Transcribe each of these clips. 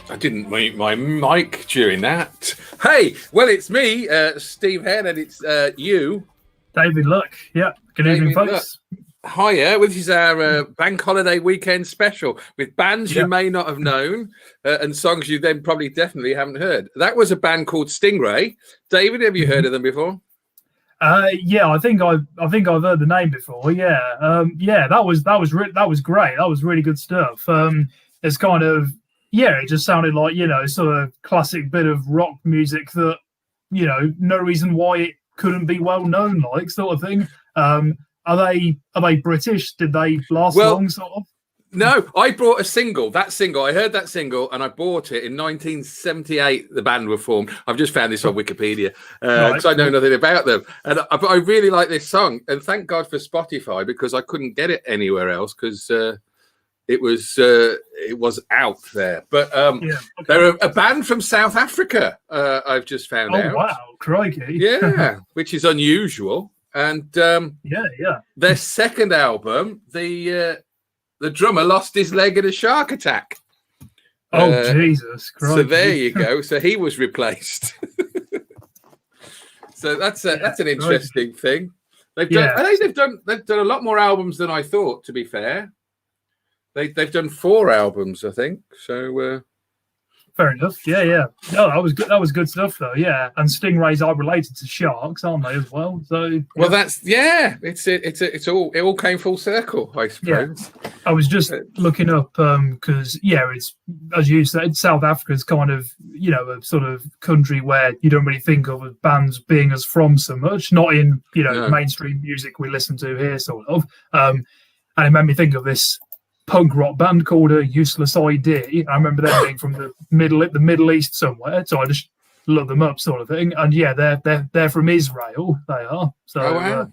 I didn't mute my mic during that. Hey, well, it's me, Steve Head, and it's you, David Luck. Yeah, good evening, folks. Hiya, this is our bank holiday weekend special with bands you may not have known and songs you then probably definitely haven't heard. That was a band called Stingray. David, have you heard of them before? Yeah, I think I've heard the name before. Yeah, that was great. That was really good stuff. It's kind of it just sounded like sort of classic bit of rock music that no reason why it couldn't be well known, like sort of thing. Are they British? Did they last long, sort of? No, I brought a single. I heard that single, and I bought it in 1978. The band were formed. I've just found this on Wikipedia because I know nothing about them. And I really like this song. And thank God for Spotify, because I couldn't get it anywhere else because it was out there. But they're a band from South Africa. I've just found out. Oh wow, crikey! Yeah, which is unusual. And their second album, the drummer lost his leg in a shark attack. Oh, Jesus Christ. So there you go. So he was replaced. So that's an interesting thing. They've done a lot more albums than I thought, to be fair. They've done 4 albums, I think. So fair enough. Yeah. No, that was good. That was good stuff, though. Yeah, and stingrays are related to sharks, aren't they, as well? So well, it all came full circle, I suppose. Yeah. I was just looking up because it's, as you said, South Africa's kind of a sort of country where you don't really think of bands being as from so much, not in mainstream music we listen to here, sort of. And it made me think of this punk rock band called a Useless ID. I remember them being from the Middle East somewhere, so I just looked them up, sort of thing. And they're from Israel. They are. So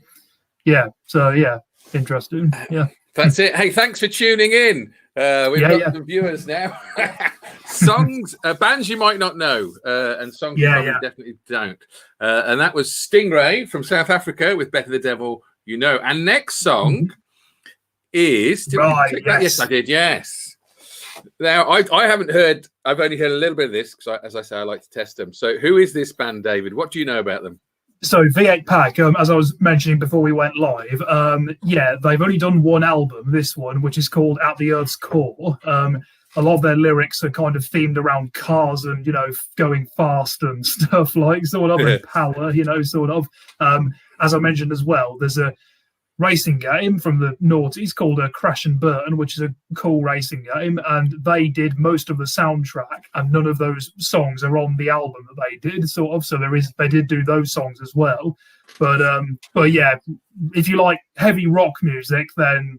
interesting. Yeah, that's it. Hey, thanks for tuning in. We've got some viewers now. Songs, bands you might not know, and songs you probably definitely don't. And that was Stingray from South Africa with Better the Devil You Know. And next song. Yes, I did. Yes. Now I haven't heard. I've only heard a little bit of this because, as I say, I like to test them. So, who is this band, David? What do you know about them? So V8 Pack, as I was mentioning before we went live, they've only done one album. This one, which is called At the Earth's Core. A lot of their lyrics are kind of themed around cars and going fast and stuff like sort of and power, sort of. As I mentioned as well, there's a racing game from the noughties called Crash and Burn, which is a cool racing game, and they did most of the soundtrack, and none of those songs are on the album that they did, sort of. So they did do those songs as well, but yeah, if you like heavy rock music, then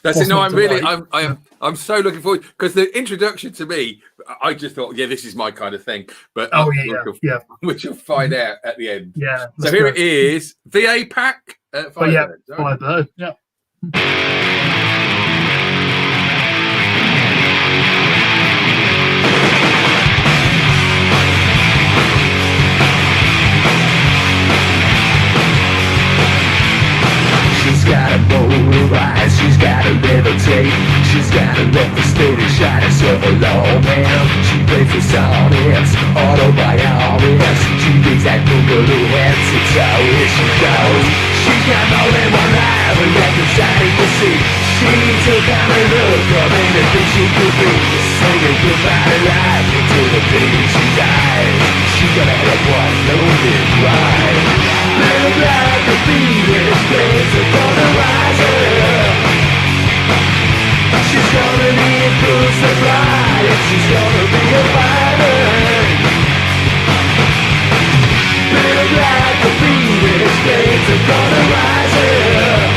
That's it. No, I'm so looking forward, because the introduction to me, I just thought, this is my kind of thing. But which you'll find out at the end. Yeah. So here it is, VA Pack. Firebird. Yeah. She's got a motorized, she's got a levitate, she's got a left the state and shine herself a law man. She plays for sonnets, autobiographies. She thinks that boogaloo hats, it's how here she goes. She's got more than one life, and that's inside of the sea. She took out a look of anything she could be, singing goodbye to life until the day she dies. She's gonna have one loaded ride. Little like a bee when its flames are gonna rise up. She's gonna need food supply, and she's gonna be a fighter. Little like a bee when its flames are gonna rise up.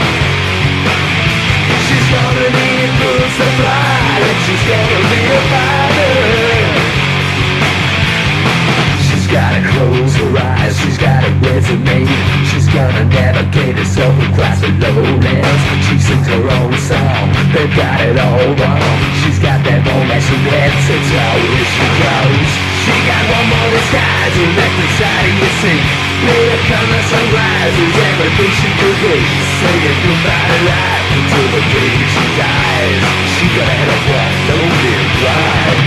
She's gonna need food supply, and she's gonna be a fighter. She's gotta close her eyes, she's gotta resonate. She's gonna navigate herself across the lowlands. She sings her own song, they got it all wrong. She's got that moment she gets, it's how here she goes. She got one more disguise, and left inside of your seat. Later come the sunrise, is everything she could be. Saying goodbye to life until the day she dies. She gonna have a one loaded ride.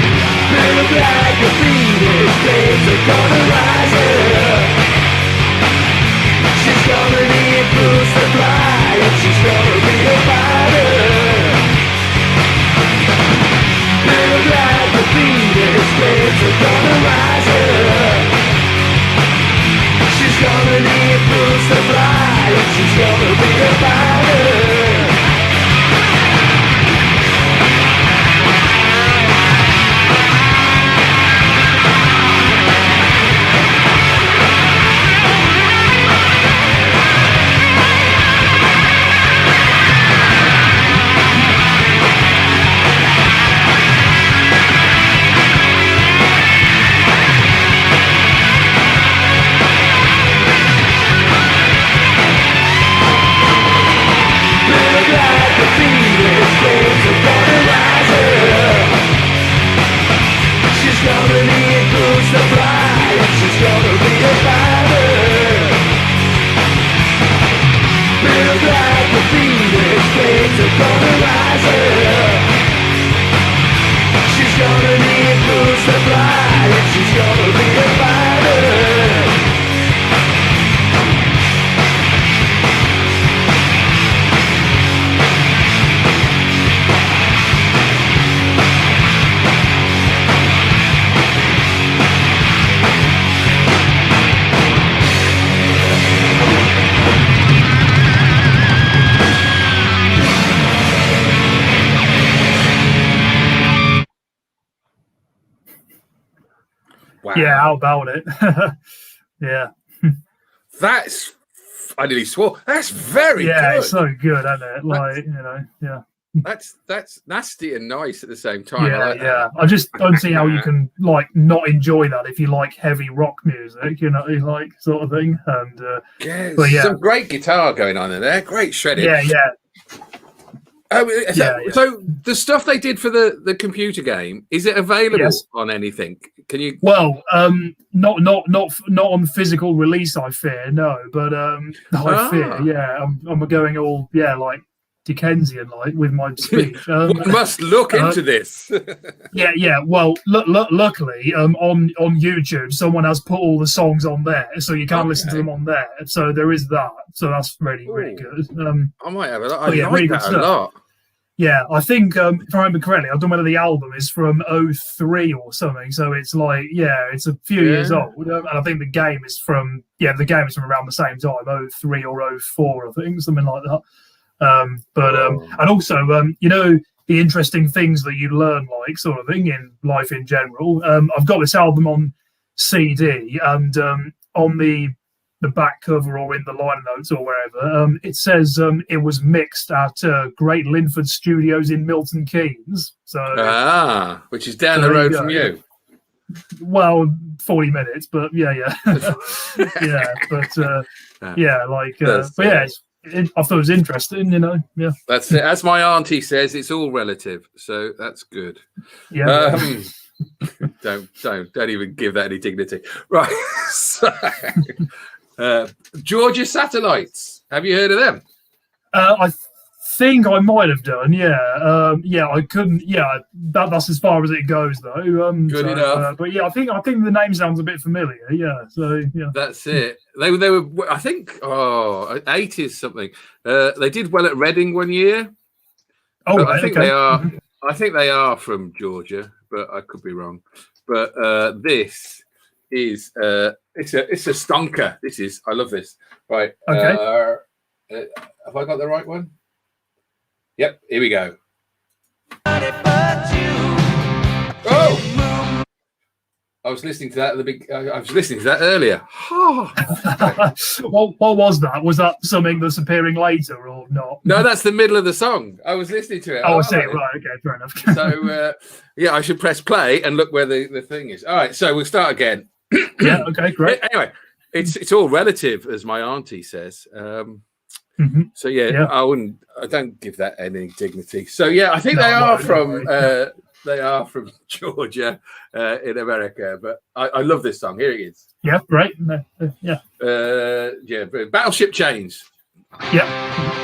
Venus flames are gonna rise up. She's gonna need boots to fly, and she's gonna be a fighter. Wow. Yeah, how about it? Yeah. That's, I nearly swore. That's very Yeah, good. it's so good, isn't it? Like, you know, yeah. That's nasty and nice at the same time. Yeah, I like yeah. I just don't see how you can like not enjoy that if you like heavy rock music, you know, like sort of thing. And but yeah, some great guitar going on in there. Great shredding. yeah, yeah. So the stuff they did for the computer game, is it available on anything? Can you? Well, not on physical release, I fear, no. But I fear, yeah, I'm going all like Dickensian like with my speech. One must look into this. yeah. Well, luckily, on YouTube, someone has put all the songs on there, so you can listen to them on there. So there is that. So that's really good. I might have a lot. I like really that a lot. Yeah, I think if I remember correctly, I don't know whether the album is from 03 or something. So it's like, it's a few years old, and I think the game is from around the same time, 03 or 04, I think, something like that. And also, you know, the interesting things that you learn, like sort of thing in life in general. I've got this album on CD, and on the back cover or in the liner notes or wherever, it says it was mixed at Great Linford Studios in Milton Keynes. So which is down the road from you. Well, 40 minutes, but yeah, but I thought it was interesting, you know. Yeah, that's it. As my auntie says, it's all relative, so that's good. Yeah. Don't even give that any dignity, right? So, Georgia Satellites. Have you heard of them? I think I might have done. Yeah. I couldn't. Yeah, that's as far as it goes, though. Good enough. But yeah, I think the name sounds a bit familiar. Yeah. So yeah. That's it. They were. I think 80s something. They did well at Reading one year. Oh, right, I think they are. I think they are from Georgia, but I could be wrong. But this is it's a stonker. This is. I love this. Right. Okay. Have I got the right one? Yep. Here we go. Oh! I was listening to that at the big. I was listening to that earlier. What was that? Was that something that's appearing later or not? No, that's the middle of the song. I was listening to it. Oh, I see. Right. Okay. Fair enough. So I should press play and look where the thing is. All right. So we'll start again. Yeah. Okay. Great. Anyway, it's all relative, as my auntie says. So I don't give that any dignity. So I think they are from Georgia in America, but I love this song. Here it is. Yeah, right. Battleship Chains. Yeah.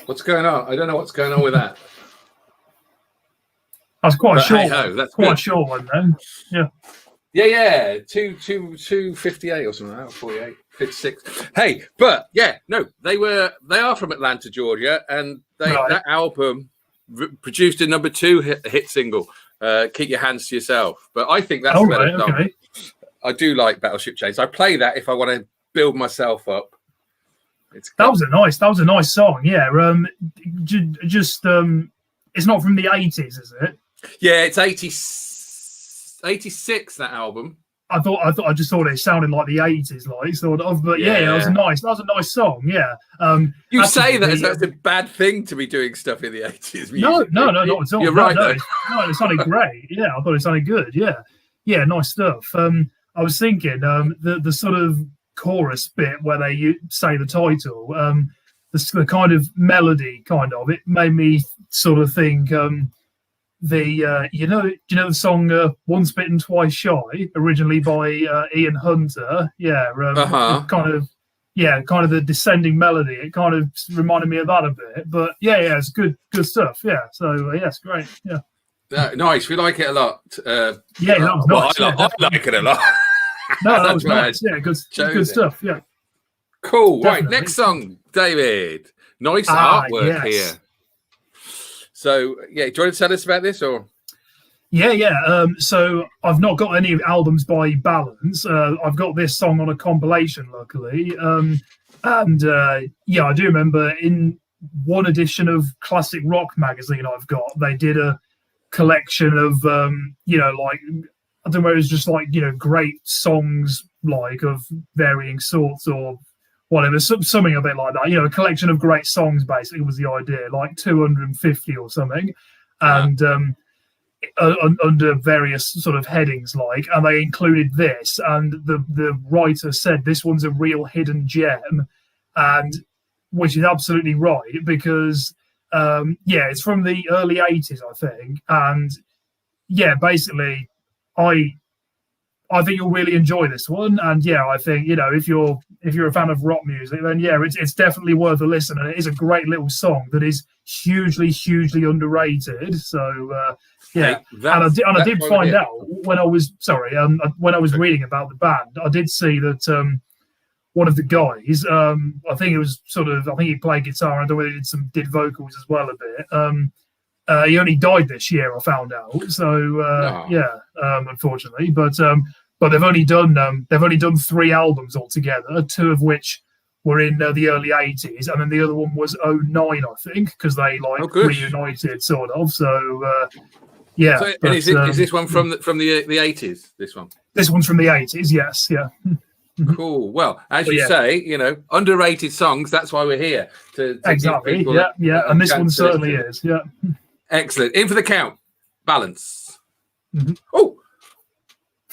What's going on? I don't know what's going on with that. That's quite a But short hey-ho, one. that's Quite a good. short one, then. Yeah. Yeah. 258 or something like that, 48, 56. Hey, but yeah, no, they are from Atlanta, Georgia, and that album produced a number 2 hit single, Keep Your Hands to Yourself. But I think that's a better song. Okay. I do like Battleship Chains. I play that if I want to build myself up. That was a nice song. Yeah. It's not from the 80s, is it? Yeah, it's 86, that album. I just thought it sounded like the 80s, like sort of. But yeah, that was a nice song. Yeah. You say that as that's a bad thing to be doing stuff in the 80s. No, not at all. You're right. No, it sounded great. Yeah, I thought it sounded good. Yeah, nice stuff. I was thinking the sort of chorus bit where they say the title, the kind of melody, it made me sort of think. You know the song "Once Bitten, Twice Shy," originally by Ian Hunter. Yeah, kind of the descending melody. It kind of reminded me of that a bit. But yeah, it's good stuff. Yeah, so it's great. Yeah, nice. We like it a lot. That was nice. I like it a lot. No, that was nice. Yeah, good stuff. Yeah, cool. Definitely. Right, next song, David. Nice artwork here. So, yeah, do you want to tell us about this, or? Yeah. So I've not got any albums by Balance. I've got this song on a compilation, luckily. I do remember in one edition of Classic Rock magazine I've got, they did a collection of, like, I don't know, it was just like, great songs, like, of varying sorts or whatever, something a bit like that. A collection of great songs basically was the idea, like 250 or something, and under various sort of headings, like, and they included this, and the writer said this one's a real hidden gem, and which is absolutely right, because it's from the early 80s, I think, and basically I think you'll really enjoy this one, and I think if you're a fan of rock music, then it's definitely worth a listen, and it is a great little song that is hugely underrated. So I did find out when I was reading about the band, I did see that one of the guys, I think he played guitar, I don't know whether he did vocals as well a bit. He only died this year, I found out. So unfortunately, but they've only done 3 albums altogether, 2 of which were in the early 80s, and then the other one was 09, I think, because they reunited sort of. So So, is this one from the 80s? This one. This one's from the 80s. Yes. Yeah. Cool. Well, as you say, underrated songs. That's why we're here to exactly. Give people and this one certainly is. Yeah. Excellent. In for the count. Balance. Mm-hmm. Oh,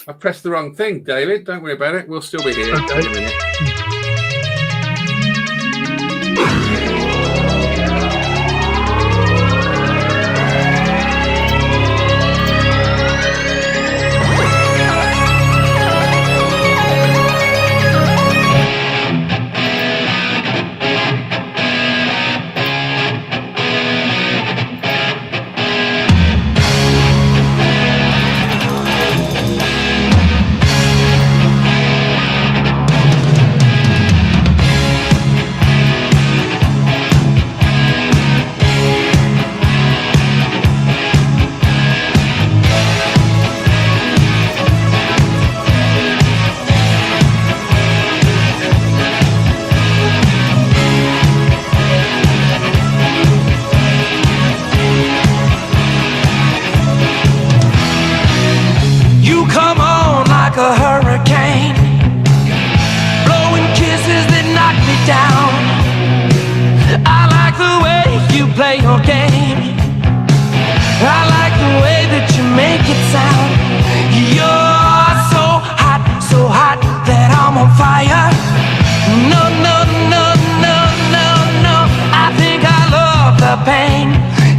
I pressed the wrong thing, David. Don't worry about it. We'll still be here. Okay. In a minute.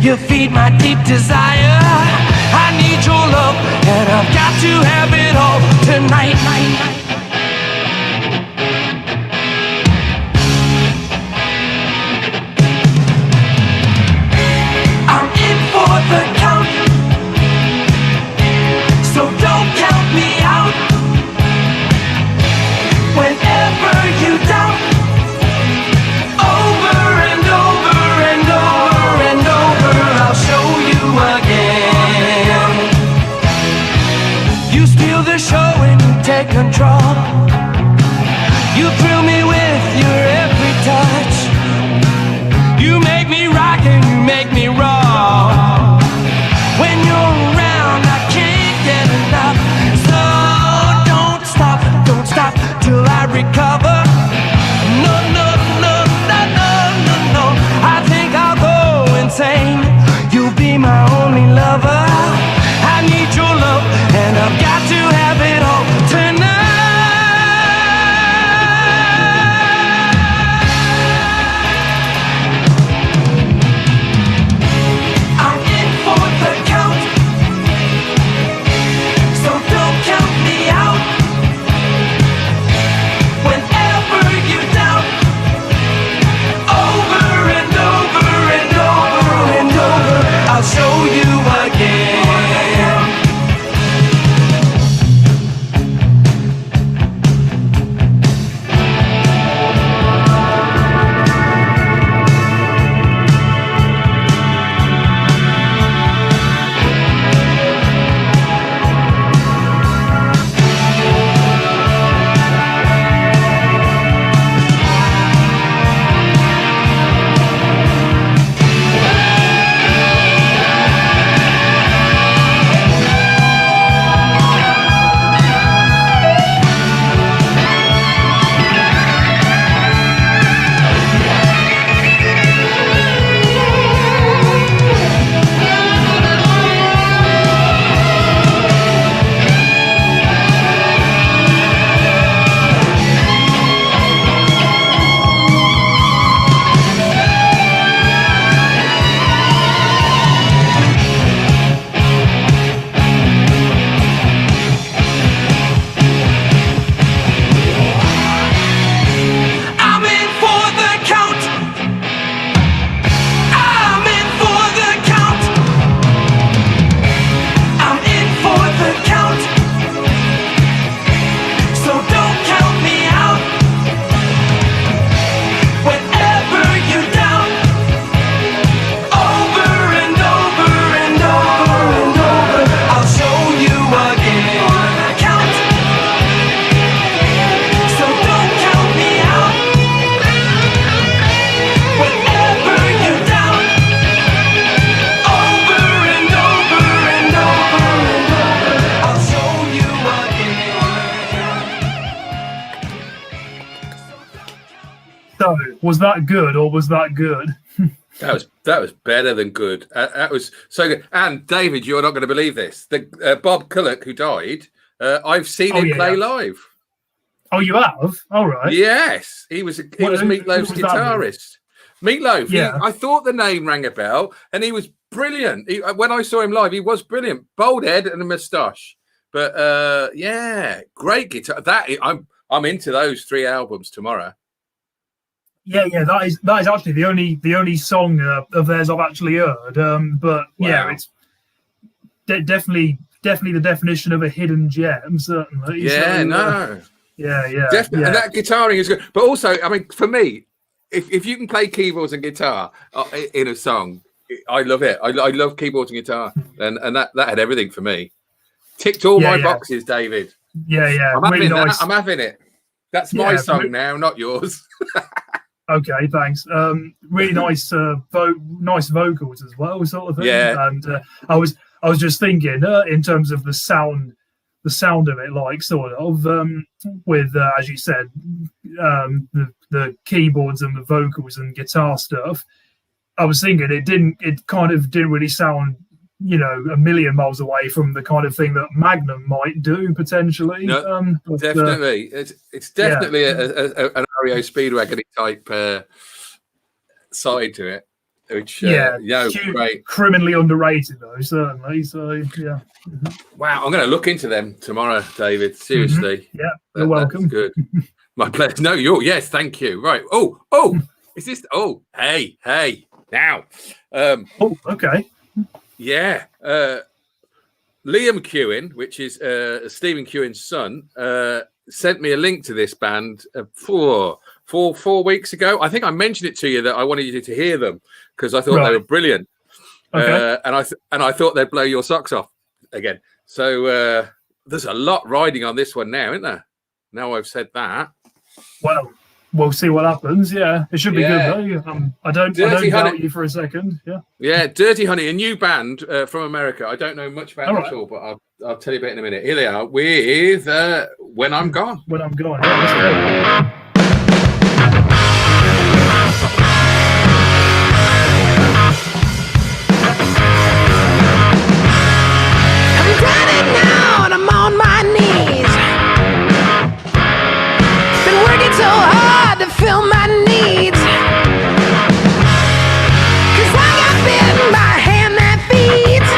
You feed my deep desire. I need your love, and I've got to have it all tonight. Was that good or was that good? That was better than good. That was so good. And David, you're not going to believe this. The Bob Culloch, who died, I've seen him play live. Oh, you have? All right. Yes, he was Meatloaf's guitarist. Meatloaf. Yeah. I thought the name rang a bell, and he was brilliant. When I saw him live, he was brilliant. Bald head and a moustache. But yeah, great guitar. I'm into those 3 albums tomorrow. Yeah, that is actually the only song of theirs I've actually heard. But yeah, it's definitely the definition of a hidden gem, certainly. Yeah, definitely. Yeah. And that guitaring is good. But also, I mean, for me, if you can play keyboards and guitar in a song, I love it. I love keyboards and guitar, and that had everything for me. Ticked all my boxes, David. Yeah. I'm having that. I'm having it. That's my song now, not yours. Okay, thanks. Really nice, nice vocals as well, sort of thing. Yeah. And I was just thinking, in terms of the sound of it, like sort of with as you said, the keyboards and the vocals and guitar stuff. I was thinking it kind of didn't really sound, a million miles away from the kind of thing that Magnum might do potentially. No, definitely. It's definitely an REO Speedwagon type side to it, which great. Criminally underrated though, certainly. So yeah. Wow, I'm going to look into them tomorrow, David. Seriously. Yeah, you're welcome. That's good. My pleasure. No, yes, thank you. Right. Oh, is this? Oh, hey, now. Okay. Yeah, Liam Kewen, which is Stephen Kewen's son, sent me a link to this band 4 weeks ago. I think I mentioned it to you that I wanted you to hear them because I thought they were brilliant, and I thought they'd blow your socks off again. So there's a lot riding on this one now, isn't there? Now I've said that. Well, we'll see what happens. Yeah, it should be good though. I don't doubt you for a second. Yeah, Dirty Honey, a new band from America. I don't know much about them at all, but I'll tell you about it in a minute. Here they are with When I'm Gone. When I'm Gone. Yeah, I'm running now and I'm on my knees. Been working so hard to fill my needs. 'Cause I got bitten by a hand that feeds.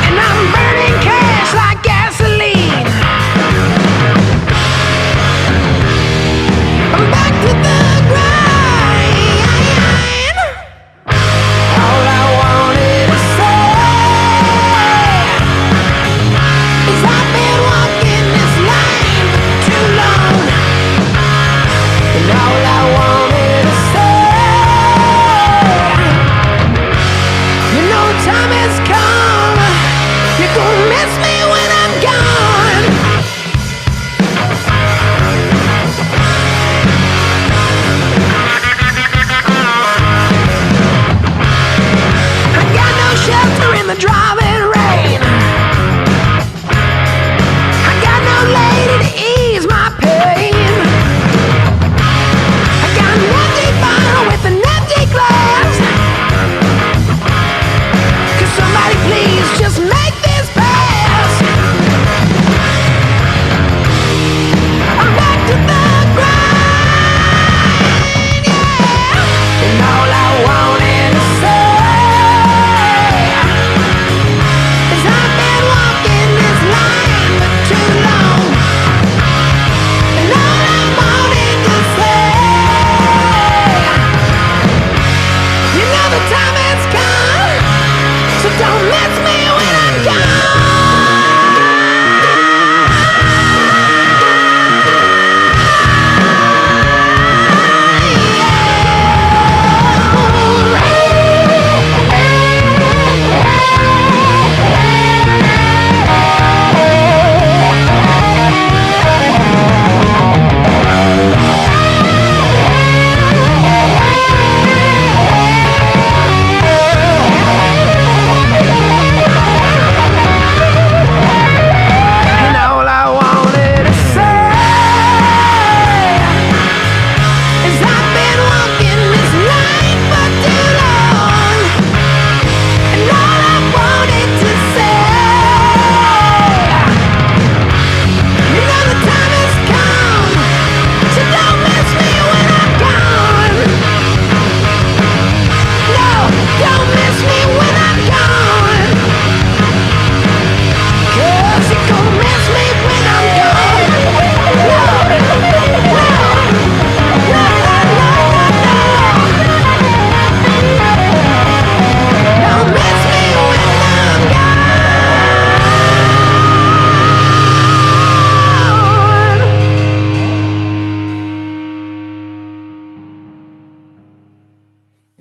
And I'm burning cash like gasoline.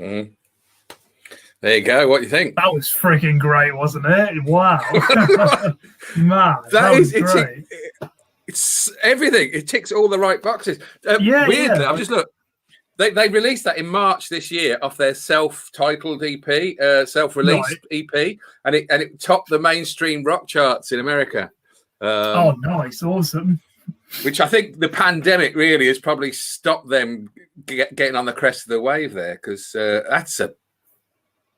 Mm. There you go. What do you think? That was freaking great, wasn't it? Wow. Man, that was great. It's everything. It ticks all the right boxes. Weirdly, I've just looked. They released that in March this year off their self-titled EP, self-released EP, and it topped the mainstream rock charts in America. Oh, nice, awesome. Which I think the pandemic really has probably stopped them getting on the crest of the wave there, because that's a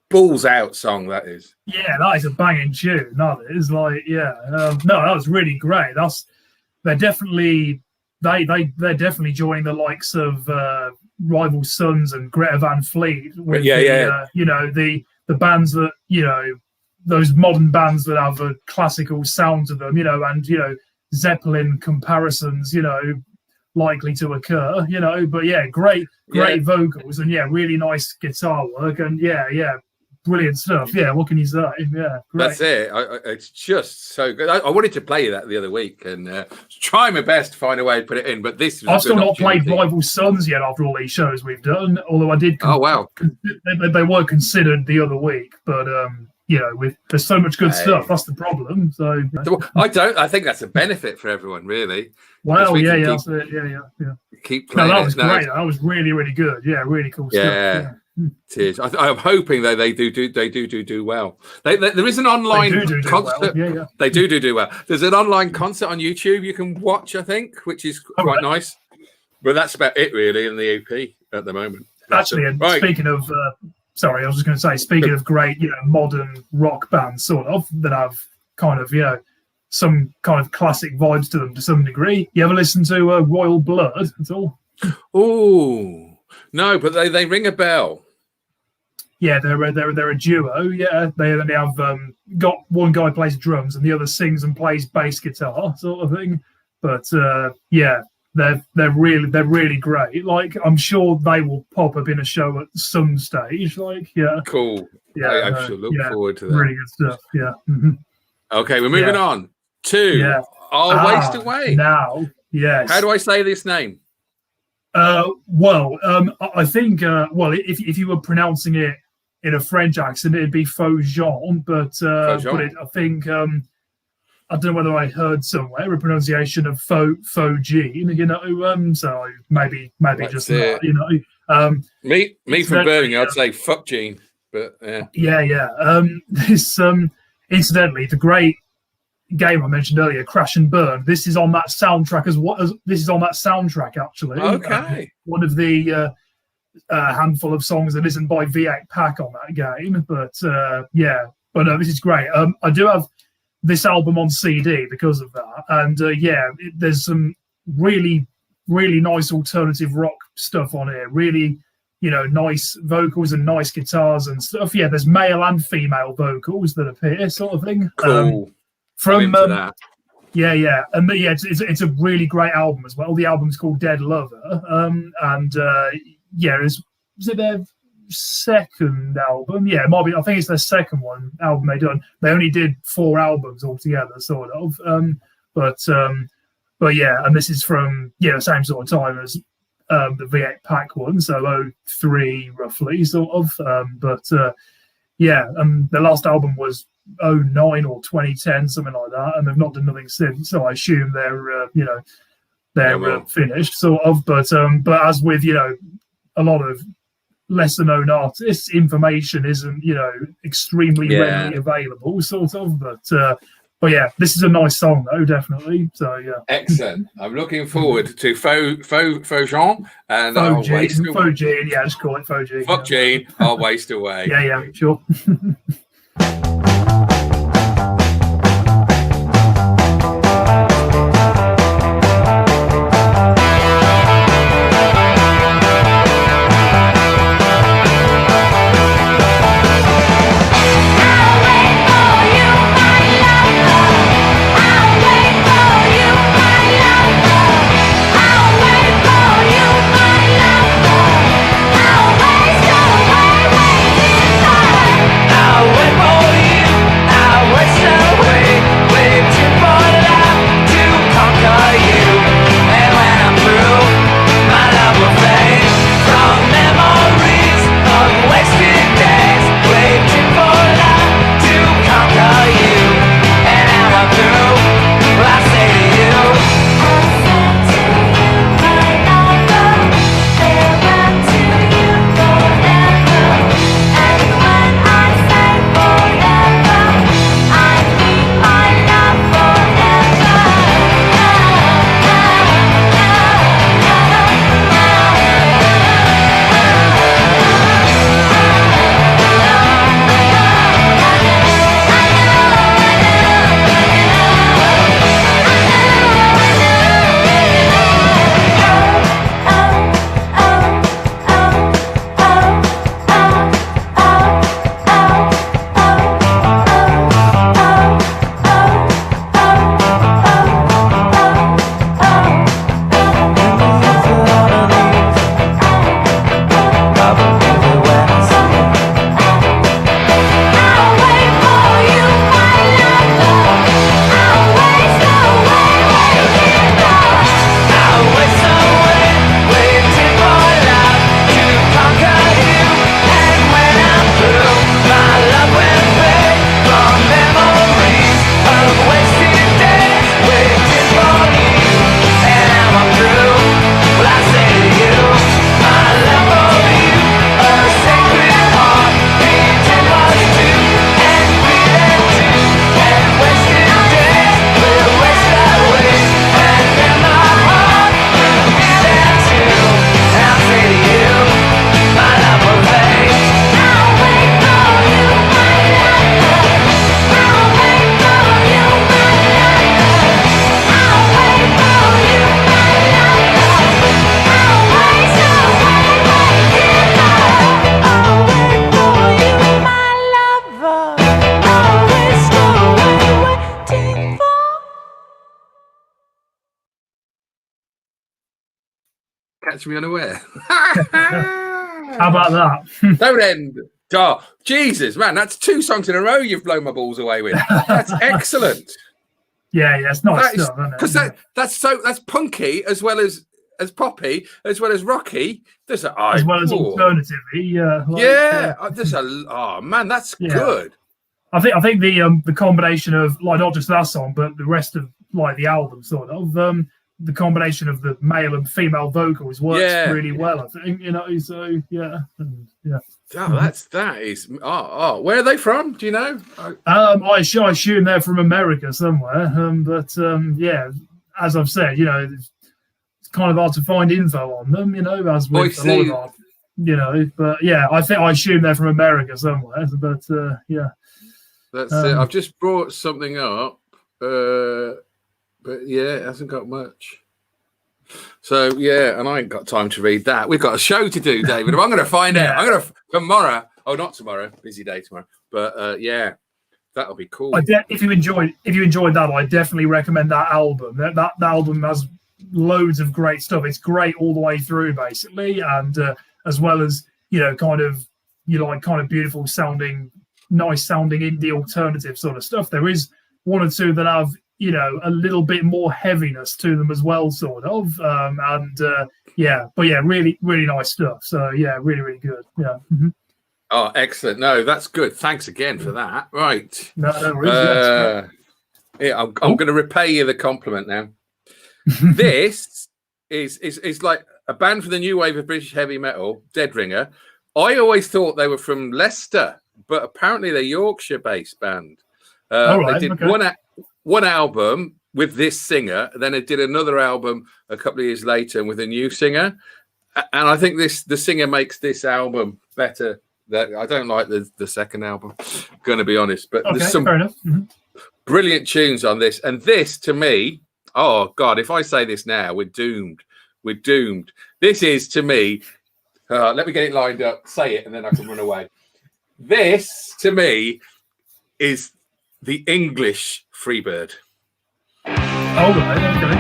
balls out song. That is. Yeah, that is a banging tune. That is no, that was really great. They're definitely joining the likes of Rival Sons and Greta Van Fleet with the bands that, those modern bands that have a classical sound to them, and Zeppelin comparisons, likely to occur, but great vocals and really nice guitar work and brilliant stuff. Yeah, what can you say? Yeah, great. That's it. It's just so good. I wanted to play that the other week and try my best to find a way to put it in, but this was I've still not played Rival Sons yet after all these shows we've done, although I did. Oh wow, they were considered the other week, but there's so much good stuff. That's the problem. So I think that's a benefit for everyone, really. Well, that's it. Keep playing. No, that was great. That was really, really good. Yeah, really cool stuff. Yeah. It is. I'm hoping that they do well. There is an online concert. Well. Yeah. They do well. There's an online concert on YouTube you can watch, I think, which is quite nice. But that's about it, really, in the EP at the moment. Actually, speaking of, sorry, I was just going to say, speaking of great, modern rock bands, sort of that have kind of, some kind of classic vibes to them to some degree. You ever listen to Royal Blood at all? Oh no, but they ring a bell. Yeah, they're a duo. Yeah, they have got one guy plays drums and the other sings and plays bass guitar, sort of thing. But they're really great. Like, I'm sure they will pop up in a show at some stage. Like, cool. Yeah, I should look forward to that. Really good stuff. Yeah. Mm-hmm. Okay, we're moving on to I'll Waste Away. Now, yes. How do I say this name? I think if you were pronouncing it in a French accent, it'd be Faux Jean, but I think I don't know whether I heard somewhere a pronunciation of Faux Jean, so maybe that's just it. That, me from Birmingham, I'd say fuck Gene, but this incidentally, the great game I mentioned earlier, Crash and Burn. This is on that soundtrack this is on that soundtrack actually. Okay, one of the handful of songs that isn't by V8 Pack on that game, but no, this is great. I do have this album on CD because of that, and there's some really nice alternative rock stuff on here. Really, nice vocals and nice guitars and stuff. Yeah, there's male and female vocals that appear, sort of thing. Cool. From that. And it's a really great album as well. The album's called Dead Lover, is it their second album? Yeah, it might be. I think it's their second album they done. They only did 4 albums altogether, sort of. But and this is from the same sort of time as the V8 Pack one, so 03 roughly, sort of. The last album was 09 or 2010, something like that, and they've not done nothing since. So I assume they're finished, sort of. But as with a lot of lesser known artists, information isn't extremely readily available, sort of. But this is a nice song though, definitely. So excellent. I'm looking forward to Faux Jean and Faux Jean. Yeah, just call it Faux Jean. Fuck Jean, I'll Waste Away. Yeah, sure. I'll wait for you. catch me unaware. How about that? Don't end. Oh, Jesus, man, that's 2 songs in a row you've blown my balls away with. That's excellent. Yeah, it's nice stuff, because isn't it? that's punky as well as poppy as well as rocky. There's as well as alternatively, yeah. There's man, that's yeah. good. I think the combination of like not just that song, but the rest of like the album sort of the combination of the male and female vocals works really well. I think so yeah. Oh, that is. Where are they from? Do you know? I assume they're from America somewhere. But yeah, as I've said, it's kind of hard to find info on them. As with a lot of art, But yeah, I assume they're from America somewhere. But yeah, that's it. I've just brought something up, but yeah, it hasn't got much. So yeah, and I ain't got time to read that. We've got a show to do, David. I'm going to find out. I'm going to tomorrow. Oh, not tomorrow. Busy day tomorrow. But yeah, that'll be cool. If you enjoyed that, I definitely recommend that album. That album has loads of great stuff. It's great all the way through, basically, and as well as kind of beautiful sounding, nice sounding indie alternative sort of stuff. There is one or two that have a little bit more heaviness to them as well, sort of. Really, really nice stuff. So yeah, really, really good. Yeah. Mm-hmm. Oh, excellent. No, that's good. Thanks again for that. Right. No worries. Yeah, I'm going to repay you the compliment now. This is like a band for the new wave of British heavy metal, Dead Ringer. I always thought they were from Leicester, but apparently they're Yorkshire-based band. They did one album with this singer, then they did another album a couple of years later with a new singer, and I think the singer makes this album better. I don't like the second album, going to be honest, but there's some brilliant tunes on this, and this to me, oh God, if I say this now, we're doomed. This is to me, let me get it lined up, say it, and then I can run away. This to me is the English Freebird. Oh, right, okay.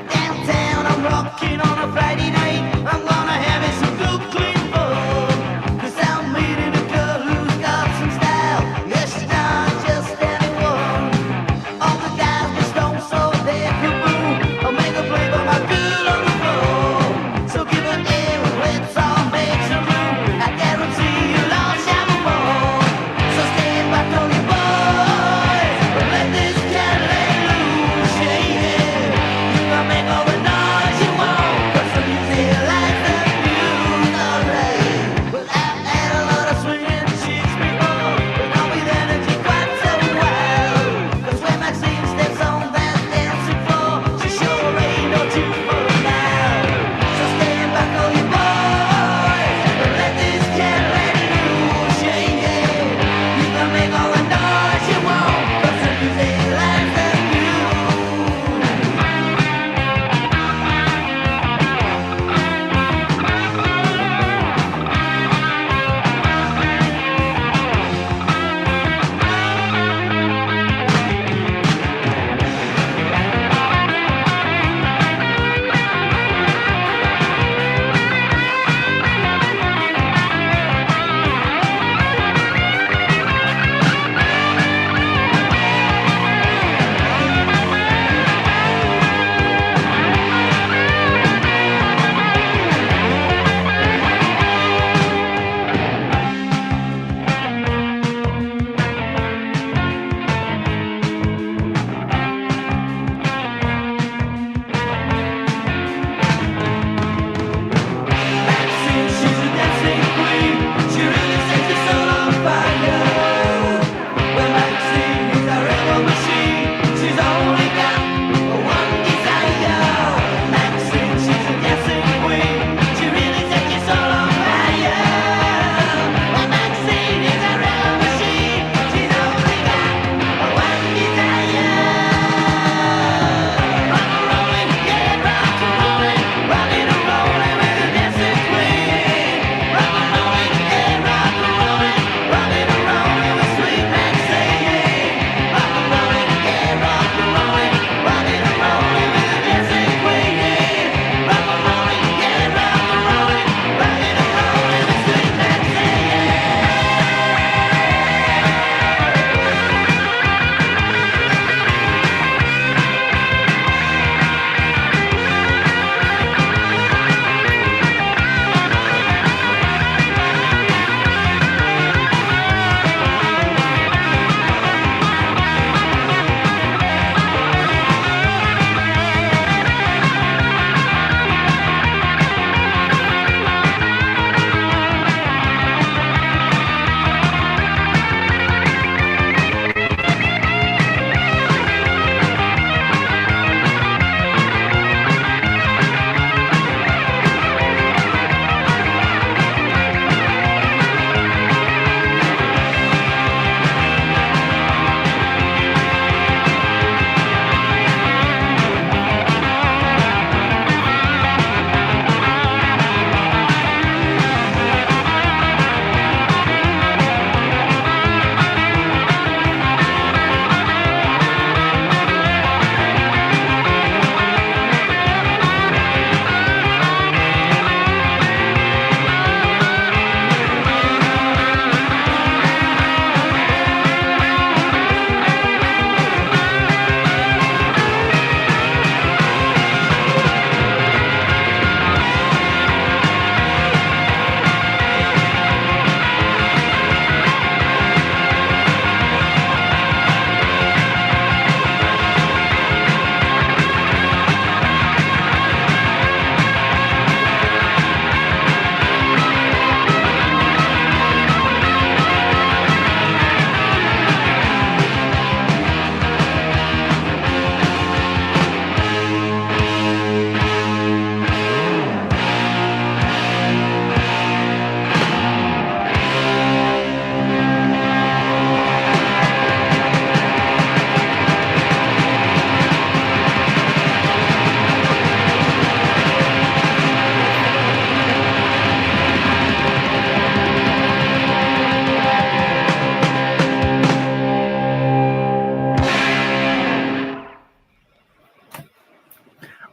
Downtown, I'm rocking on a Friday night. I'm gonna have it some good clean fun. 'Cause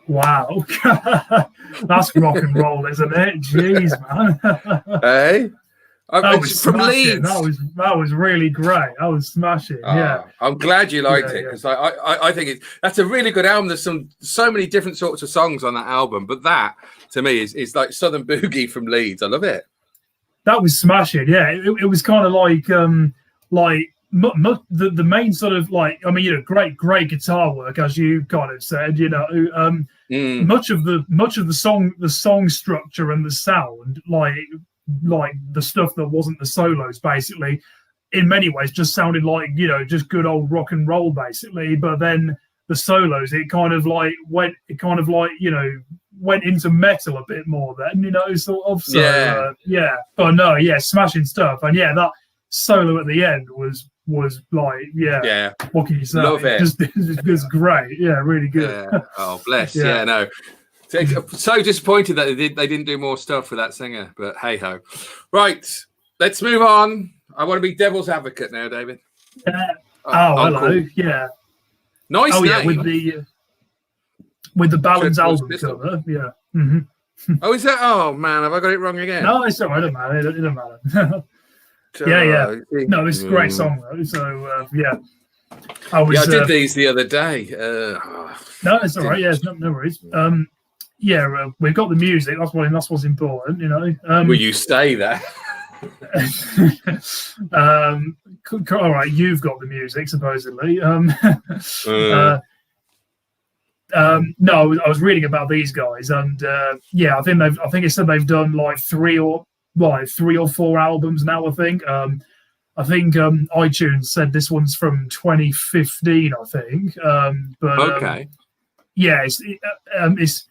Wow. That's rock and roll, isn't it? Jeez, man. Hey, That was from smashing. Leeds. That was really great. That was smashing. Yeah. I'm glad you liked it Yeah. because I think that's a really good album. There's so many different sorts of songs on that album, but that to me is like Southern Boogie from Leeds. I love it. That was smashing. Yeah, it was kind of like the main sort of like, I mean, you know, great guitar work, as you kind of said, you know. Much of the song structure and the sound, like the stuff that wasn't the solos, basically, in many ways just sounded like, you know, just good old rock and roll, basically. But then the solos, it kind of like went into metal a bit more then, you know, sort of. So, but no, yeah, smashing stuff. And yeah, that solo at the end was like, what can you say? Love it. Just great. Yeah, really good. Yeah. Oh, bless. Yeah, no. So disappointed that they didn't do more stuff with that singer, but hey ho. Right, let's move on. I want to be devil's advocate now, David. Hello. Cool. Yeah. Nice name. Yeah, with the Balance album cover. Yeah. Mm-hmm. Oh, is that? Oh man, have I got it wrong again? No, it's all right. It doesn't matter. Yeah. No, it's a great song though. So yeah. I did these the other day. No, it's all right. Yeah, no worries. We've got the music. That's what's important, you know. Will you stay there? All right, you've got the music supposedly. No, I was reading about these guys, and I think it said they've done like three or 4 albums now. I think iTunes said this one's from 2015. I think, but okay, it's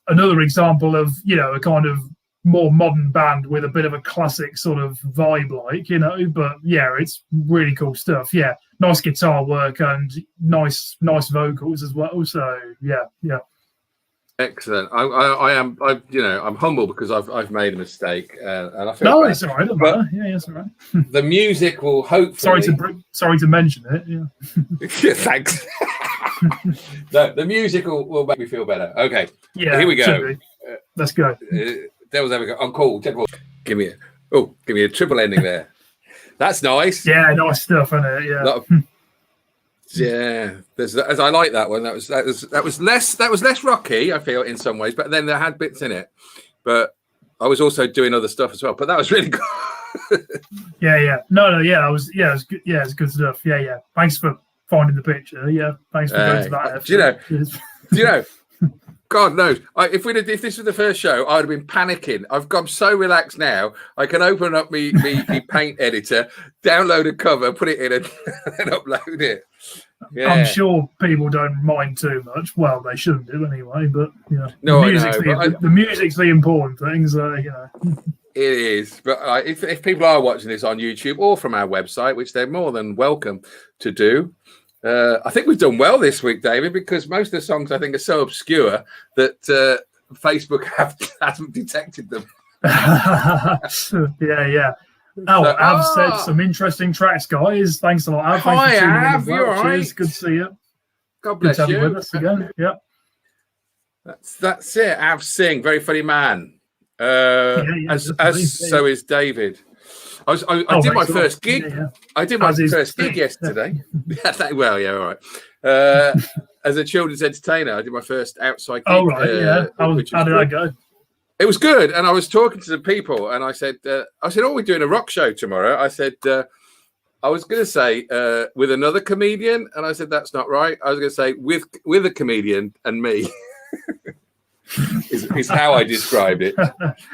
another example of, you know, a kind of more modern band with a bit of a classic sort of vibe, like, you know. But yeah, it's really cool stuff. Yeah, nice guitar work and nice vocals as well. So yeah. Excellent. I'm humble because I've made a mistake, and I feel no, bad. it's all right. Yeah, it's all right. The music will hopefully. Sorry to mention it. Yeah. Thanks. No, the music will make me feel better. Okay. Yeah. Here we go. Let's go. Devil's advocate. I'm cool. Give me a triple ending there. That's nice. Yeah, nice stuff, isn't it? Yeah. Yeah, as I like that one. That was less rocky, I feel, in some ways, but then there had bits in it. But I was also doing other stuff as well. But that was really good. Yeah. No, yeah, it was good. Yeah, it's good stuff. Yeah. Thanks for finding the picture. Yeah, thanks for going to that. Do you know? God knows. If this was the first show, I'd have been panicking. I've got so relaxed now. I can open up me paint editor, download a cover, put it in, and upload it. Yeah. I'm sure people don't mind too much. Well, they shouldn't do anyway. But you know, no, the music's the important thing. So you know. It is. But if people are watching this on YouTube or from our website, which they're more than welcome to do. I think we've done well this week, David, because most of the songs I think are so obscure that Facebook hasn't detected them. Yeah. Av said some interesting tracks, guys. Thanks a lot, Av. Hi, Av. You're all right. Good to see you. God bless you. With us again. Yeah. That's it. Av Singh, very funny man. So is David. I did my first gig. Yeah. I did my first gig yesterday. Well, yeah, all right. As a children's entertainer, I did my first outside gig. Oh, right, yeah. How did that go? It was good. And I was talking to the people, and I said, oh, we're doing a rock show tomorrow. I said, I was going to say with another comedian, and I said, that's not right. I was going to say with a comedian and me. is how I described it.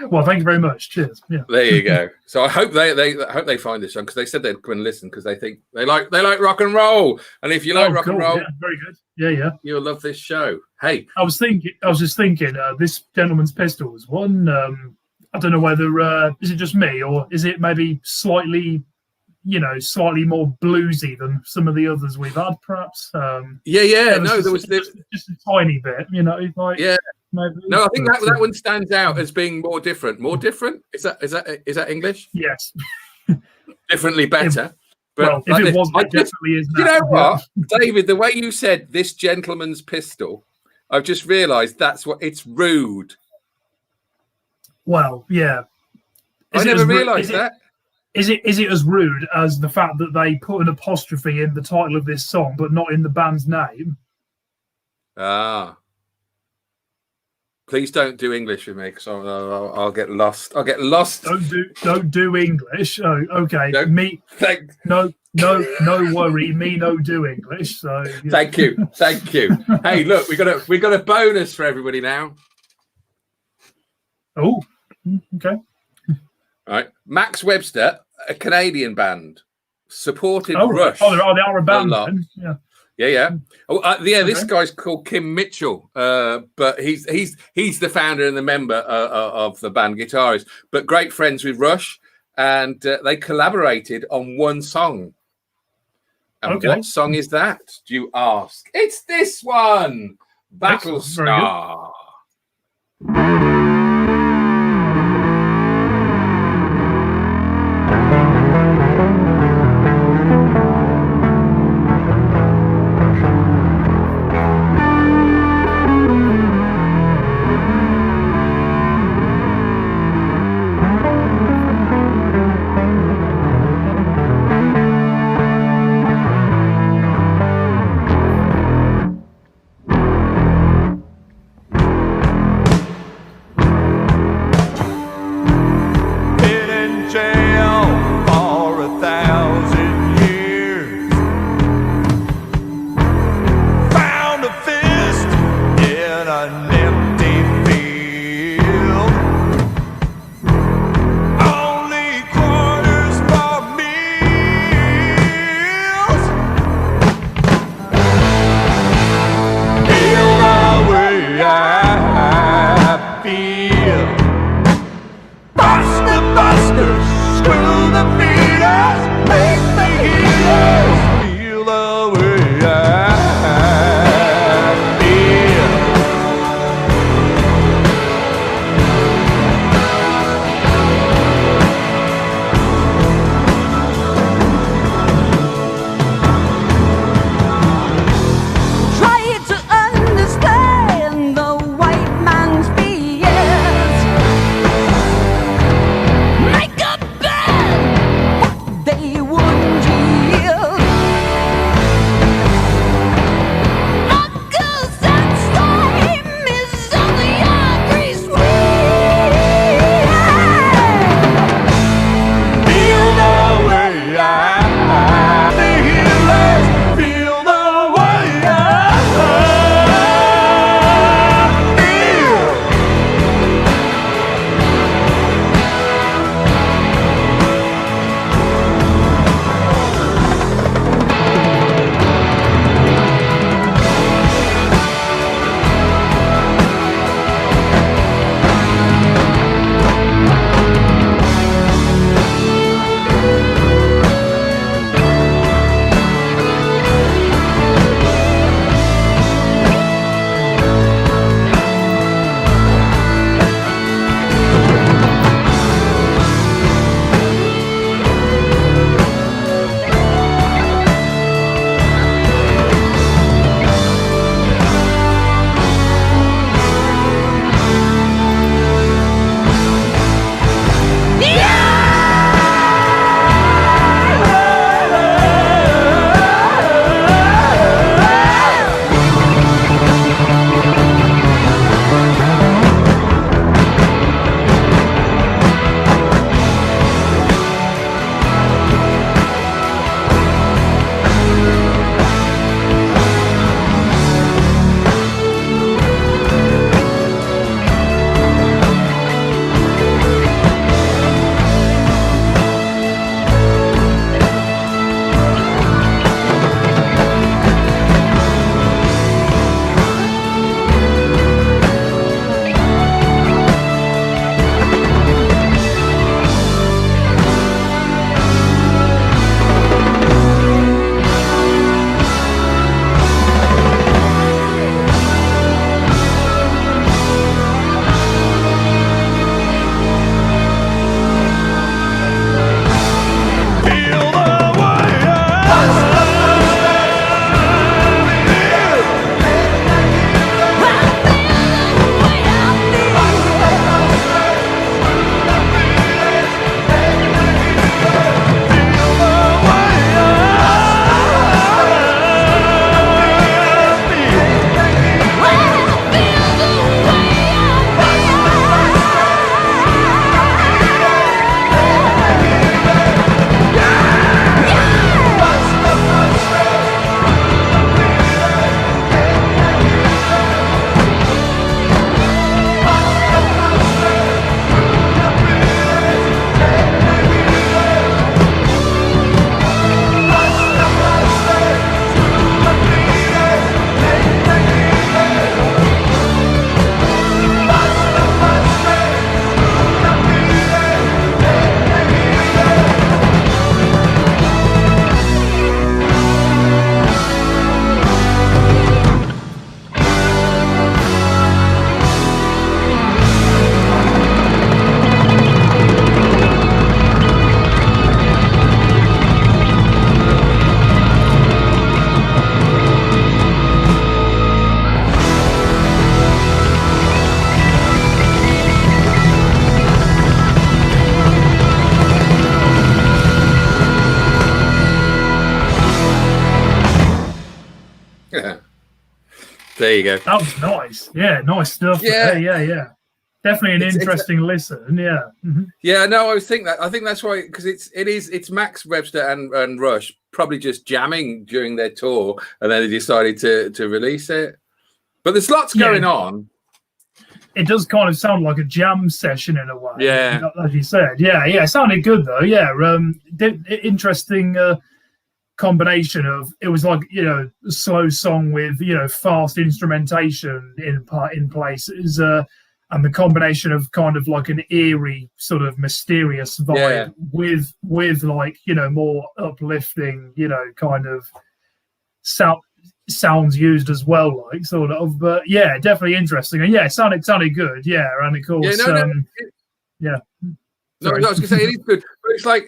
Well, thank you very much. Cheers. Yeah. There you go. So I hope they find this song, because they said they'd come and listen because they think they like rock and roll. And if you like rock and roll, yeah, very good. Yeah. You'll love this show. Hey, I was just thinking, this Gentleman's Pistols one. I don't know whether is it just me or is it maybe slightly more bluesy than some of the others we've had, perhaps. Yeah. No, there was just a tiny bit, like yeah. Maybe. No, I think that one stands out as being more different. More different? Is that English? Yes. Differently better. But if it wasn't, it definitely is. You know what, David? The way you said this Gentleman's Pistol, I've just realised that's what it's rude. Well, yeah. I never realised that. Is it as rude as the fact that they put an apostrophe in the title of this song, but not in the band's name? Ah. Please don't do English with me, because I'll get lost. I'll get lost. Don't do English. Oh, okay. No, no worry. Me no do English. So yeah. Thank you. Hey, look, we got a bonus for everybody now. Oh, okay. All right, Max Webster, a Canadian band, supported Rush. Oh, they are a band. Then. Yeah. Yeah. Oh, Okay. This guy's called Kim Mitchell, but he's the founder and the member of the band, guitarist. But great friends with Rush, and they collaborated on one song. And what song is that? Do you ask? It's this one, Battlestar. There you go. That was nice. Yeah, nice stuff. Yeah. Yeah. Definitely an interesting listen. Yeah. Mm-hmm. Yeah, no, I think that's why, because it's Max Webster and Rush probably just jamming during their tour, and then they decided to release it. But there's lots going on. It does kind of sound like a jam session in a way. Yeah, as you said. Yeah. It sounded good though. Yeah. Interesting combination of, it was like, a slow song with fast instrumentation in places. And the combination of kind of like an eerie, sort of mysterious vibe with like, more uplifting, kind of sounds used as well, like sort of. But yeah, definitely interesting. And yeah, it sounded good. Yeah, and of course, yeah. No, I was going to say it is good, but it's like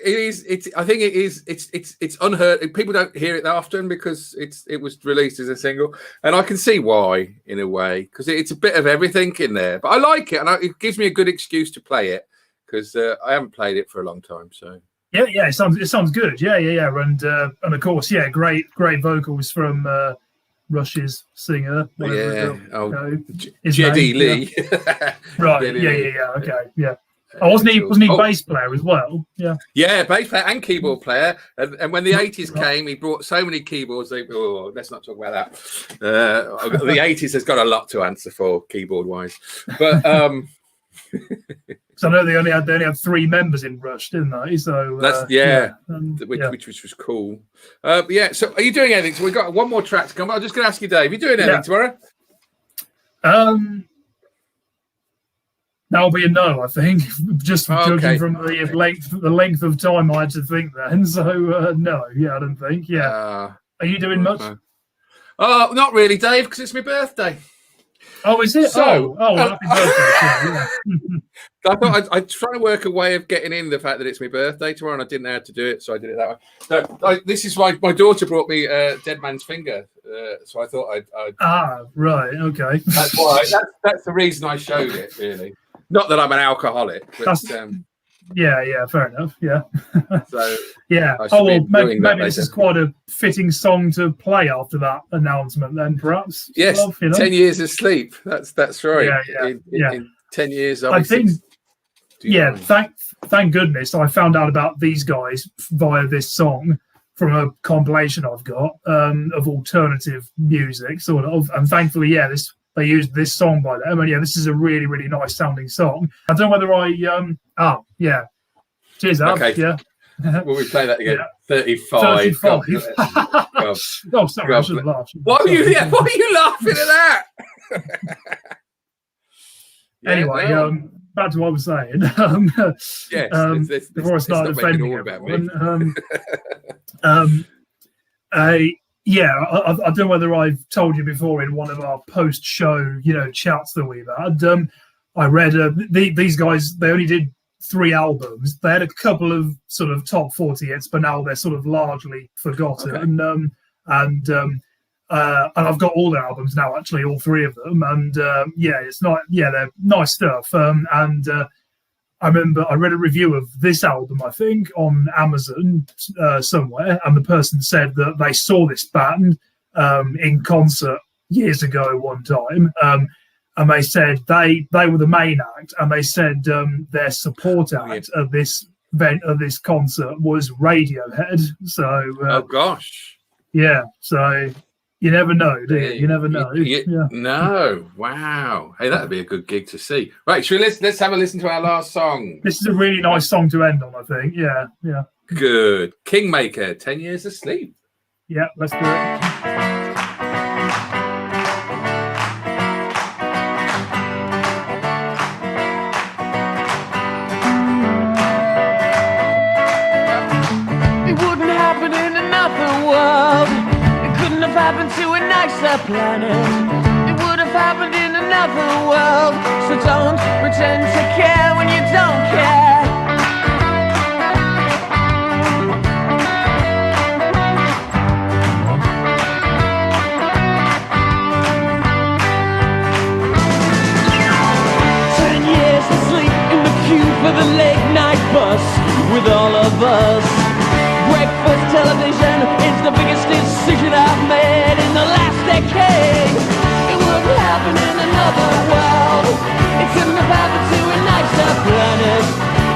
I think it is. It's unheard. People don't hear it that often because it was released as a single, and I can see why in a way, because it's a bit of everything in there. But I like it, and it gives me a good excuse to play it because I haven't played it for a long time. So yeah, it sounds good. Yeah, and of course, yeah, great vocals from Rush's singer. Jeddy Lee. Right. Yeah. Okay. Yeah. Oh, wasn't he bass player as well? Yeah, bass player and keyboard player. And when the 80s came, he brought so many keyboards. Let's not talk about that. The 80s has got a lot to answer for keyboard wise. But because I know they only had 3 members in Rush, didn't they? So that's which was cool. So are you doing anything? So we've got one more track to come. I'm just going to ask you, Dave, are you doing anything tomorrow? That'll be a no, I think. Just judging from the length of time I had to think then. So no, I don't think. Yeah. Are you doing much? Not really, Dave, because it's my birthday. Oh, is it? So, happy birthday! I thought I'd try to work a way of getting in the fact that it's my birthday tomorrow, and I didn't know how to do it, so I did it that way. So, this is why my daughter brought me Dead Man's Finger, so I thought I'd. Right, okay. That's why. That's the reason I showed it, really. Not that I'm an alcoholic, but yeah, fair enough. Yeah. So yeah. Maybe this is quite a fitting song to play after that announcement. Then perhaps. Yes. 10 years of sleep. That's right. Yeah. In 10 years, I think. Yeah. Thank goodness I found out about these guys via this song from a compilation I've got of alternative music, sort of, and thankfully, they used this song by them, and this is a really, really nice sounding song. I don't know whether cheers, Ab. Okay. Yeah. Will we play that again? 35. Oh, sorry, I should have laughed. Why are you laughing at that? Anyway, back to what I was saying. Yes. Before I started offending everyone. I don't know whether I've told you before in one of our post-show, chats that we've had. I read these guys. They only did 3 albums. They had a couple of sort of top 40 hits, but now they're sort of largely forgotten. Okay. And I've got all their albums now, actually, all 3 of them. And it's not. Yeah, they're nice stuff. I remember I read a review of this album, I think, on Amazon somewhere, and the person said that they saw this band in concert years ago one time, and they said they were the main act, and they said their support act of this event, of this concert, was Radiohead. So, oh gosh, yeah. So you never know, do you? You never know. No, wow. Hey, that'd be a good gig to see. Right, let's have a listen to our last song. This is a really nice song to end on, I think. Yeah. Good. Kingmaker, 10 Years of Sleep. Yeah, let's do it. Happened to a nicer planet. It would have happened in another world. So don't pretend to care when you don't care. Years to sleep in the queue for the late night bus with all of us. Breakfast television is the biggest decision I've made in the last decade. It wouldn't happen in another world. It couldn't have happened to a nicer planet.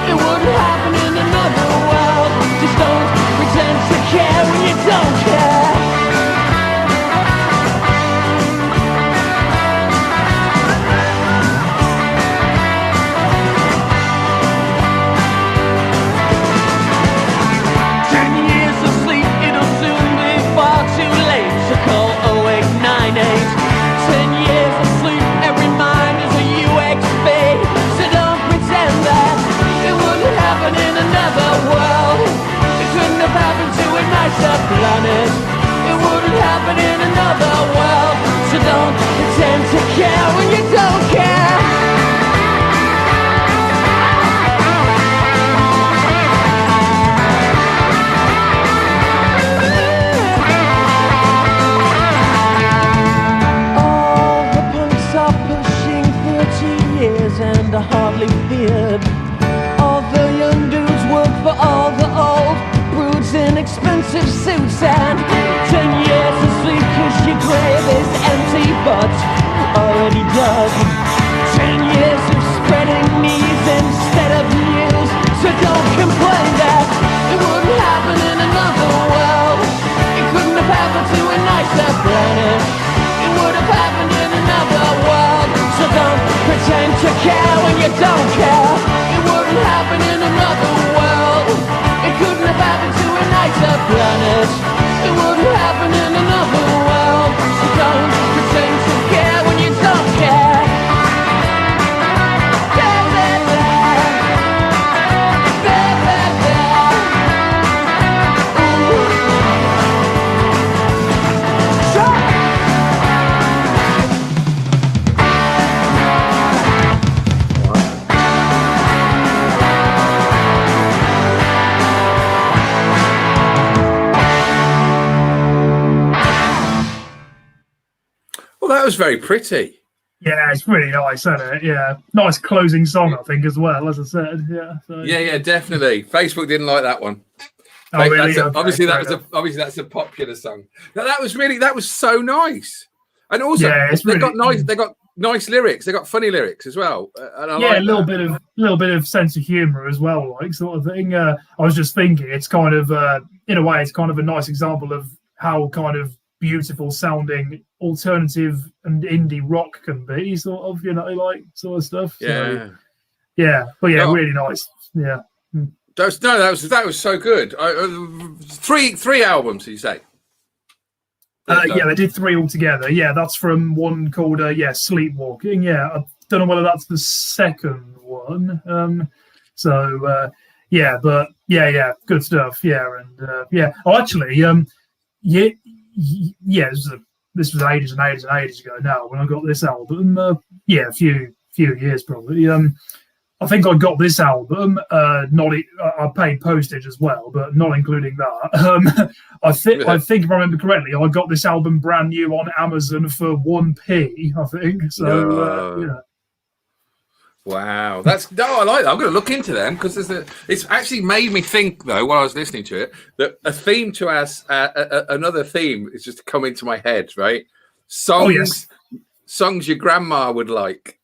It wouldn't happen in another world. Just don't pretend to care when you don't care. Call 0898. 10 years of sleep, every mind is a UXB. So don't pretend that it wouldn't happen in another world. It couldn't have happened to a nicer planet. It wouldn't happen in another world. So don't pretend to care when you don't care. And are hardly feared. All the young dudes work for all the old broods in expensive suits. And 10 years of sleep cause your grave is empty but already dug. 10 years of spreading knees instead of news. So don't complain that it wouldn't happen in another world. It couldn't have happened to a nicer planet. It would have happened in another world. So don't pretend to care when you don't care. It wouldn't happen in another world. It couldn't have happened to a nicer planet. It wouldn't happen in another world. So don't pretend to care when you don't care. Blah, blah, blah. Blah, blah, blah. Ooh. Sure. That was very pretty. Yeah, it's really nice, isn't it? Yeah, nice closing song, I think, as well. As I said, yeah. So. Yeah, definitely. Facebook didn't like that one. Oh, really? Obviously, that's a popular song. Now, that was so nice, and also they got nice lyrics. They got funny lyrics as well. And a little bit of sense of humor as well, like sort of thing. I was just thinking, it's kind of in a way, it's kind of a nice example of how kind of beautiful sounding alternative and indie rock can be, sort of, like sort of stuff. Yeah. So, really nice. Yeah. That was so good. Three albums, you say? They did 3 altogether. Yeah, that's from one called Sleepwalking. Yeah, I don't know whether that's the second one. Good stuff. Yeah, and this was ages and ages and ages ago now when I got this album. A few years probably. I think I got this album. I paid postage as well, but not including that. I think if I remember correctly, I got this album brand new on Amazon for 1p. I think so. Wow, I like that. I'm going to look into them because it's actually made me think, though, while I was listening to it, that a theme to us, another theme is just come into my head, right? Songs your grandma would like.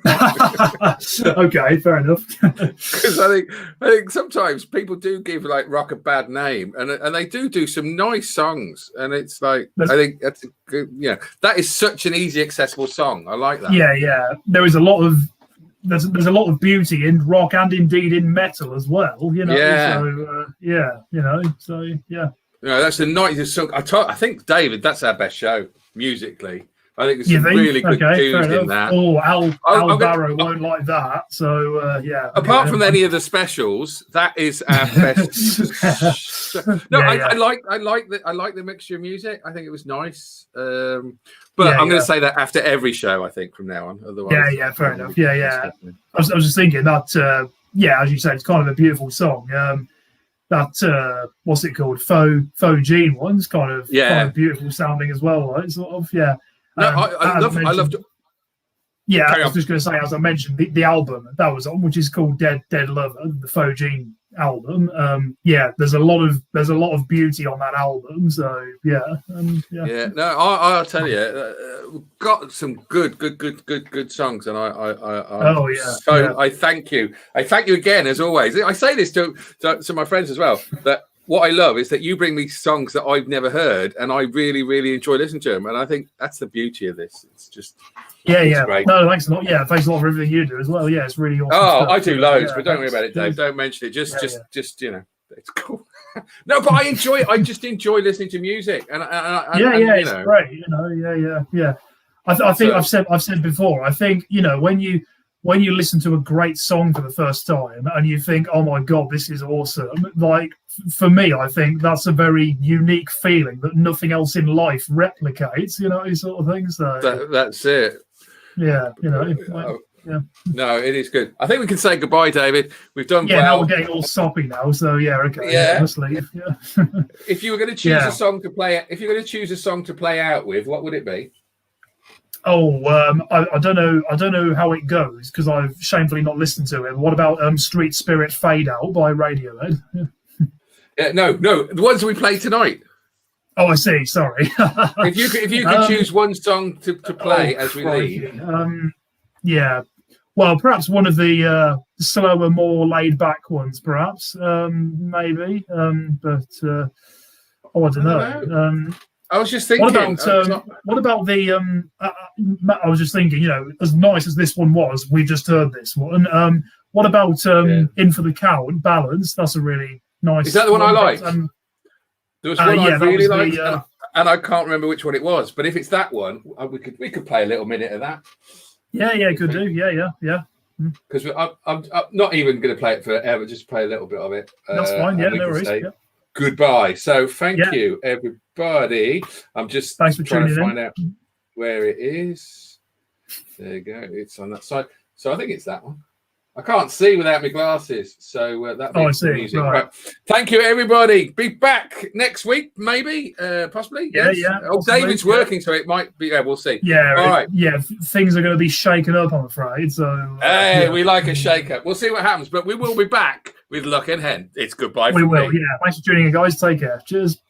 Okay, fair enough. Because I think sometimes people do give like rock a bad name, and they do some nice songs, and it's like I think that's a good, that is such an easy, accessible song. I like that. Yeah. There is a lot of there's a lot of beauty in rock and indeed in metal as well. Yeah. So that's the nicest song. I think David, that's our best show musically. I think there's some really good tunes in that. Oh, Al Barrow won't like that. So apart from any of the specials, that is our best. I like the mixture of music. I think it was nice. But I'm going to say that after every show, I think from now on. Otherwise, fair enough. I was just thinking that. As you say, it's kind of a beautiful song. That what's it called? Faux Jean one's kind of beautiful sounding as well. Right? Sort of. Yeah. No, I loved. Yeah, Carry I was on. just going to say, as I mentioned, the album that was on, which is called Dead Lover, the Fogene album. Yeah, there's a lot of beauty on that album. So yeah. No, I'll tell you, we've got some good songs, and I thank you. I thank you again, as always. I say this to my friends as well, that what I love is that you bring me songs that I've never heard, and I really enjoy listening to them. And I think that's the beauty of this. It's just great. No, thanks a lot. Yeah, thanks a lot for everything you do as well. Yeah, it's really awesome. Oh, stuff. I do loads, but don't worry about it, Dave. Don't mention it. Just it's cool. No, but I just enjoy listening to music, and it's great. I think I've said before. I think when you listen to a great song for the first time and you think, oh my god, this is awesome. Like for me, I think that's a very unique feeling that nothing else in life replicates. Sort of thing. So that's it. Yeah, No, it is good. I think we can say goodbye, David. We've done well. Now we're getting all soppy now, so okay. Yeah, let's leave. Yeah. If you were going to choose a song to play, out with, what would it be? Oh, I don't know. I don't know how it goes because I've shamefully not listened to it. What about Street Spirit Fade Out by Radiohead? No, the ones we play tonight. Oh, I see. Sorry. if you could choose one song to play as we leave. Yeah. Well, perhaps one of the slower, more laid back ones, perhaps. Maybe. But I don't know. I was just thinking. What about the? I was just thinking. As nice as this one was, we just heard this one. What about In for the Count, Balance? That's a really nice. Is that the one I liked? There was one I really liked, and I can't remember which one it was. But if it's that one, we could play a little minute of that. Yeah, could do. Yeah. Because I'm not even going to play it forever. Just play a little bit of it. That's fine. Yeah, no worries. Goodbye. So thank you, everybody. I'm just trying to find out where it is. There you go. It's on that side. So I think it's that one. I can't see without my glasses, so that means the music. Right. Thank you, everybody. Be back next week, maybe, possibly. Yes. Possibly, David's working, so it might be. Yeah, we'll see. Yeah. All right. Yeah, things are going to be shaken up, I'm afraid. So. We like a shake-up. We'll see what happens, but we will be back with Luck and Hen. It's goodbye. We will. Yeah. Thanks for tuning in, guys. Take care. Cheers.